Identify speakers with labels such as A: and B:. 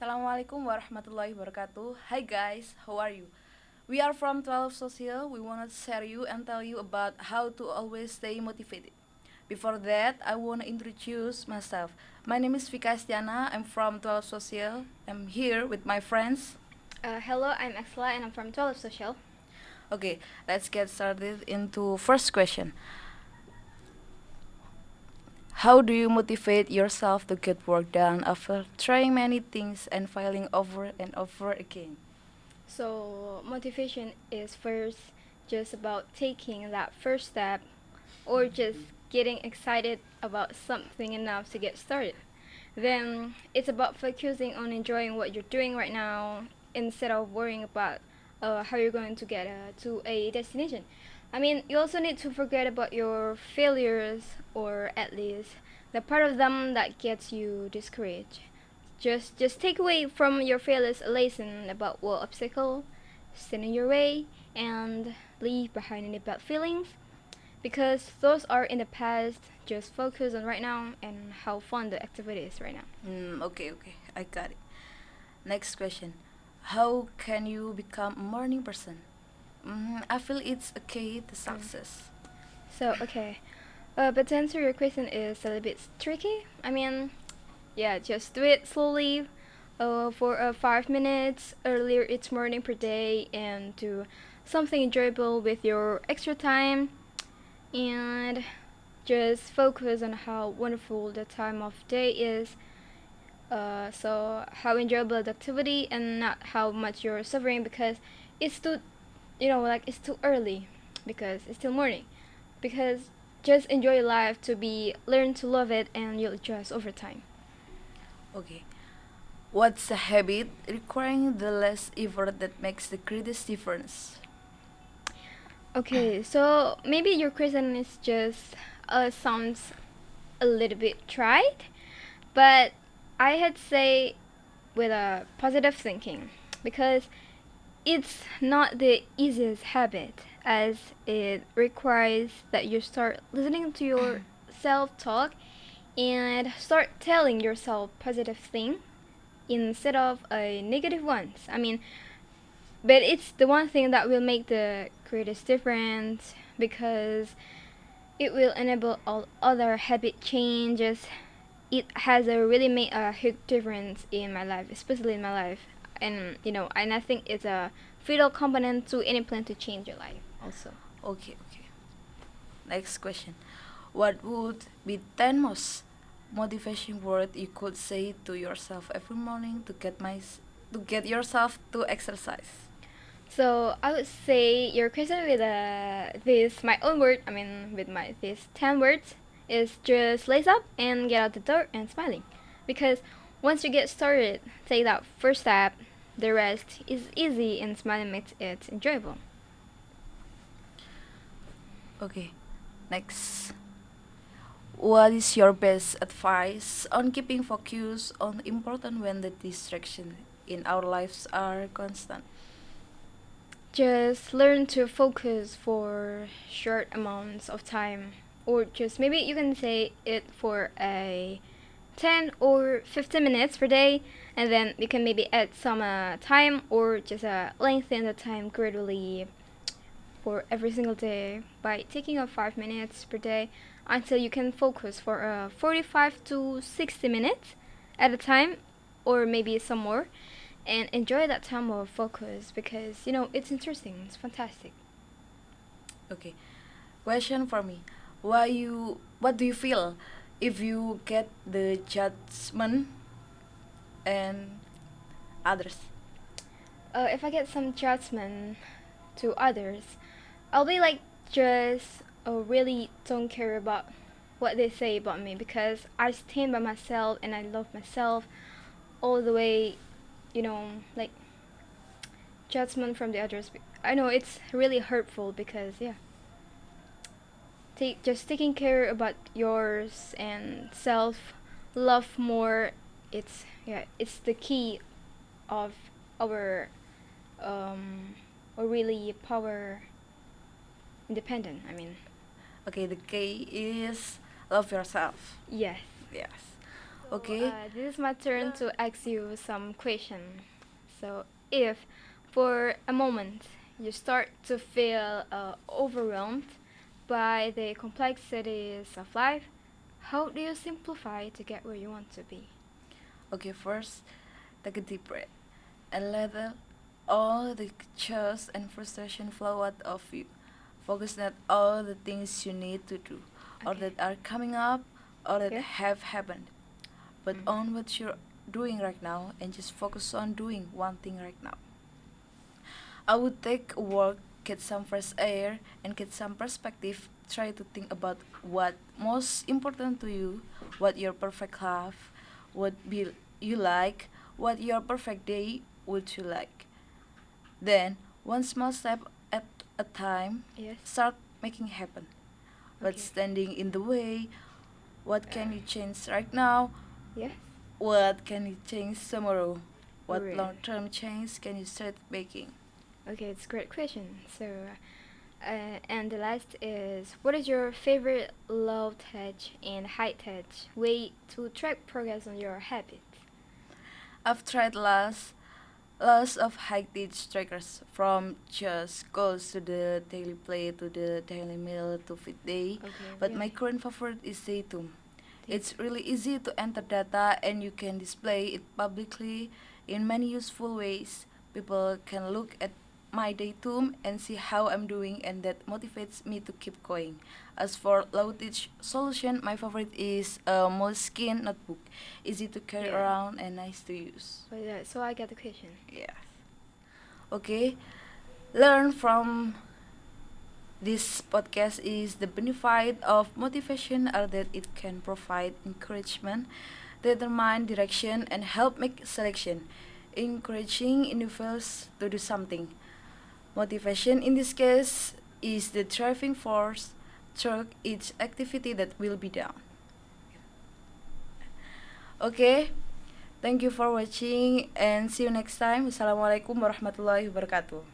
A: Assalamualaikum warahmatullahi wabarakatuh. Hi guys, how are you? We are from 12 Social. We want to share you and tell you about how to always stay motivated. Before that, I want to introduce myself. My name is Vika Estiana. I'm from 12 Social. I'm here with my friends.
B: Hello, I'm Axla and I'm from 12 Social.
A: Okay, let's get started into first question. How do you motivate yourself to get work done after trying many things and failing over and over again?
B: So, motivation is first just about taking that first step or just getting excited about something enough to get started. Then, it's about focusing on enjoying what you're doing right now instead of worrying about how you're going to get to a destination. I mean, you also need to forget about your failures or at least the part of them that gets you discouraged. Just take away from your failures a lesson about what obstacle stand in your way and leave behind any bad feelings because those are in the past. Just focus on right now and how fun the activity is right now.
A: Okay, I got it. Next question. How can you become a morning person? I feel it's a key to success.
B: So okay, but to answer your question is a little bit tricky. I mean, yeah, just do it slowly, for 5 minutes earlier each morning per day, and do something enjoyable with your extra time, and just focus on how wonderful the time of day is. So how enjoyable the activity and not how much you're suffering because it's too, like it's too early because it's still morning. Because just enjoy life to be learn to love it and you'll adjust over time.
A: Okay. What's a habit requiring the less effort that makes the greatest difference?
B: Okay, so maybe your question is just sounds a little bit tried, but I had say with a positive thinking because it's not the easiest habit as it requires that you start listening to your self-talk and start telling yourself positive thing instead of negative ones. I mean, but it's the one thing that will make the greatest difference because it will enable all other habit changes. It has a really made a huge difference in my life, especially in my life, and and I think it's a vital component to any plan to change your life. Also,
A: Okay. Next question. What would be 10 most motivation word you could say to yourself every morning to get yourself to exercise?
B: so I would say your question with this my own word. I mean, with my these 10 words is just lace up and get out the door and smiling, because once you get started, take that first step. The rest is easy and smiling makes it enjoyable.
A: Okay. Next. What is your best advice on keeping focus on important when the distractions in our lives are constant?
B: Just learn to focus for short amounts of time, or just maybe you can say it for a 10 or 15 minutes per day, and then you can maybe add some time or just lengthen the time gradually for every single day by taking 5 minutes per day until you can focus for 45 to 60 minutes at a time, or maybe some more, and enjoy that time of focus because it's interesting, it's fantastic.
A: Okay. Question for me. What do you feel if you get the judgment and others?
B: If I get some judgment to others, I'll be like just really don't care about what they say about me because I stand by myself and I love myself all the way. Like judgment from the others. I know it's really hurtful because yeah, just taking care about yours and self love more. It's the key of our or really power independent. I mean,
A: Okay, the key is love yourself.
B: yes.
A: Yes. Okay.
B: This is my turn to ask you some question. So, if for a moment you start to feel overwhelmed by the complexities of life, how do you simplify to get where you want to be?
A: Okay, first, take a deep breath and all the chaos and frustration flow out of you. Focus on all the things you need to do, or
B: Okay.
A: that are coming up, or that
B: Yeah.
A: have happened, but
B: Mm.
A: on what you're doing right now, and just focus on doing one thing right now. I would take a walk, get some fresh air, and get some perspective. Try to think about what most important to you, what your perfect life would be you like, what your perfect day would you like. Then, one small step at a time,
B: Yes.
A: start making happen. What's
B: Okay.
A: standing in the way? What can
B: Uh,
A: you change right now?
B: yes.
A: What can you change tomorrow? What
B: Really.
A: long-term change can you start making?
B: Okay, it's a great question. So, and the last is, what is your favorite low touch and high touch way to track progress on your habits?
A: I've tried lots of high-touch trackers, from just goals to the daily play to the daily meal to fit day.
B: Okay,
A: But my
B: really.
A: current favorite is Zaytum.
B: Date.
A: It's really easy to enter data and you can display it publicly in many useful ways. People can look at my datum and see how I'm doing, and that motivates me to keep going. As for low teach solution, my favorite is a Moleskine notebook. Easy to carry
B: Yeah.
A: around and nice to use.
B: But so I get the question.
A: Yeah. Okay. Learn from this podcast is the benefit of motivation are that it can provide encouragement, determine direction, and help make selection, encouraging individuals to do something. Motivation in this case is the driving force through each activity that will be done. Okay, thank you for watching and see you next time. Wassalamualaikum warahmatullahi wabarakatuh.